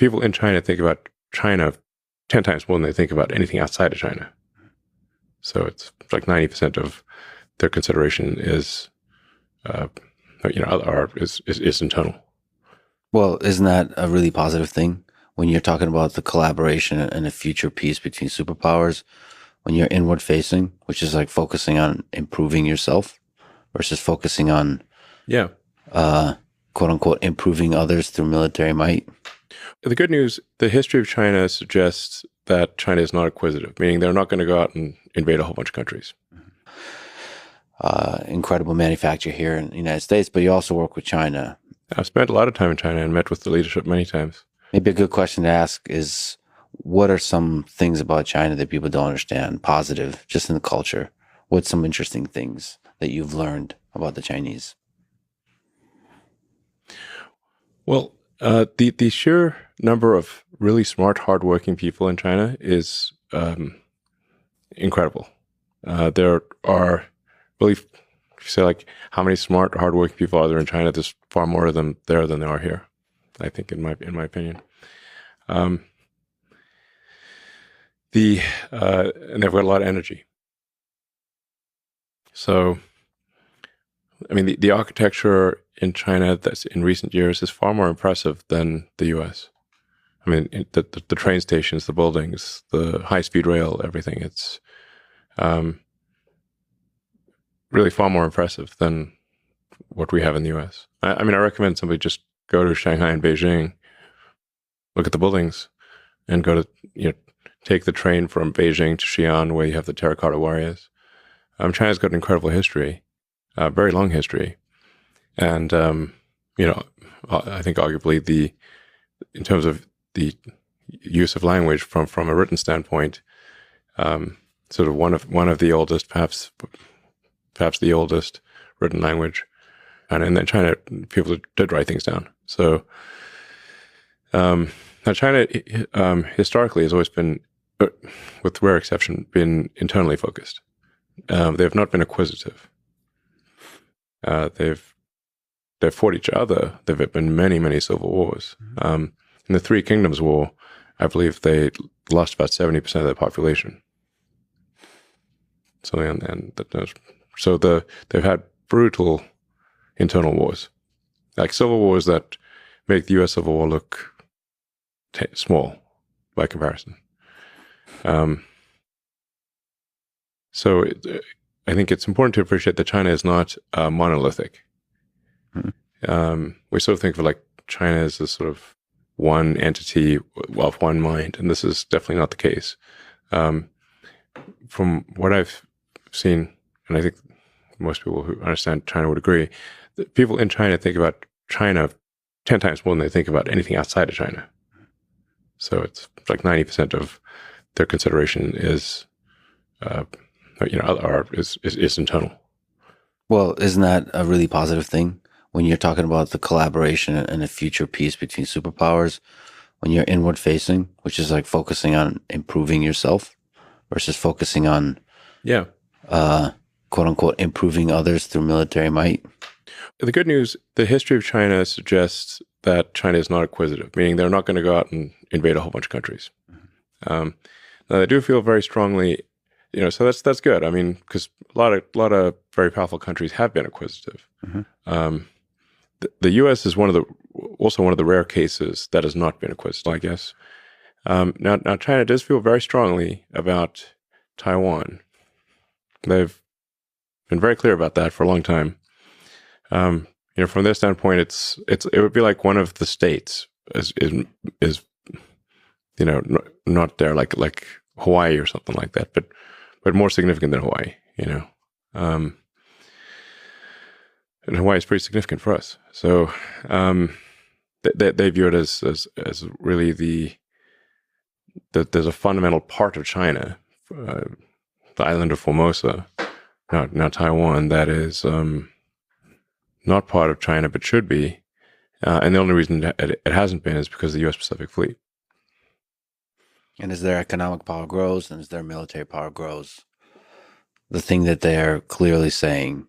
people in China think about China 10 times more than they think about anything outside of China. So it's like 90% of their consideration is, is internal. Well, isn't that a really positive thing when you're talking about the collaboration and a future peace between superpowers? When you're inward facing, which is like focusing on improving yourself versus focusing on, Yeah. quote unquote, improving others through military might. The good news, the history of China suggests that China is not acquisitive, meaning they're not going to go out and invade a whole bunch of countries. Incredible manufacture here in the United States, but you also work with China. I've spent a lot of time in China and met with the leadership many times. Maybe a good question to ask is, what are some things about China that people don't understand, positive, just in the culture? What's some interesting things that you've learned about the Chinese? Well, the sheer number of really smart, hardworking people in China is incredible. There are really, if you say like how many smart, hardworking people are there in China? There's far more of them there than there are here, I think, in my opinion. And they've got a lot of energy. So, I mean, the architecture in China that's in recent years is far more impressive than the U.S. I mean, the train stations, the buildings, the high-speed rail, everything. It's really far more impressive than what we have in the U.S. I mean, I recommend somebody just go to Shanghai and Beijing, look at the buildings, and go to, take the train from Beijing to Xi'an, where you have the terracotta warriors. China's got an incredible history, very long history. And, I think arguably in terms of the use of language from a written standpoint, sort of one of the oldest, perhaps the oldest written language. And in China, people did write things down. So now China historically has always been, with rare exception, been internally focused. They have not been acquisitive. They've fought each other. There have been many, many civil wars. In the Three Kingdoms War, I believe they lost about 70% of their population. So they've had brutal internal wars, like civil wars that make the U.S. Civil War look small by comparison. So I think it's important to appreciate that China is not monolithic. We sort of think of like China as this sort of one entity of one mind, and this is definitely not the case. From what I've seen, and I think most people who understand China would agree, that people in China think about China 10 times more than they think about anything outside of China. So it's like 90% of their consideration is, is internal. Well, isn't that a really positive thing when you're talking about the collaboration and a future peace between superpowers? When you're inward facing, which is like focusing on improving yourself versus focusing on, quote unquote, improving others through military might. The good news, the history of China suggests that China is not acquisitive, meaning they're not going to go out and invade a whole bunch of countries. Now they do feel very strongly, so that's good. I mean, because a lot of very powerful countries have been acquisitive. The U.S. is also one of the rare cases that has not been acquisitive, I guess. Now China does feel very strongly about Taiwan. They've been very clear about that for a long time. From their standpoint, it would be like one of the states is not there like Hawaii or something like that, but more significant than Hawaii. And Hawaii is pretty significant for us. So they view it as really that there's a fundamental part of China, the island of Formosa, now Taiwan, that is not part of China but should be. And the only reason it hasn't been is because of the U.S. Pacific Fleet. And as their economic power grows and as their military power grows, the thing that they're clearly saying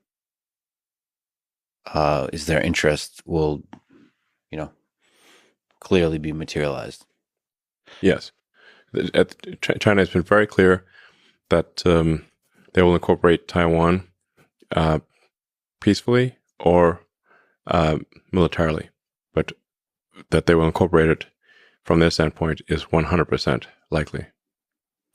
is their interest will, clearly be materialized. Yes. China has been very clear that they will incorporate Taiwan peacefully or militarily, but that they will incorporate it from their standpoint is 100% likely.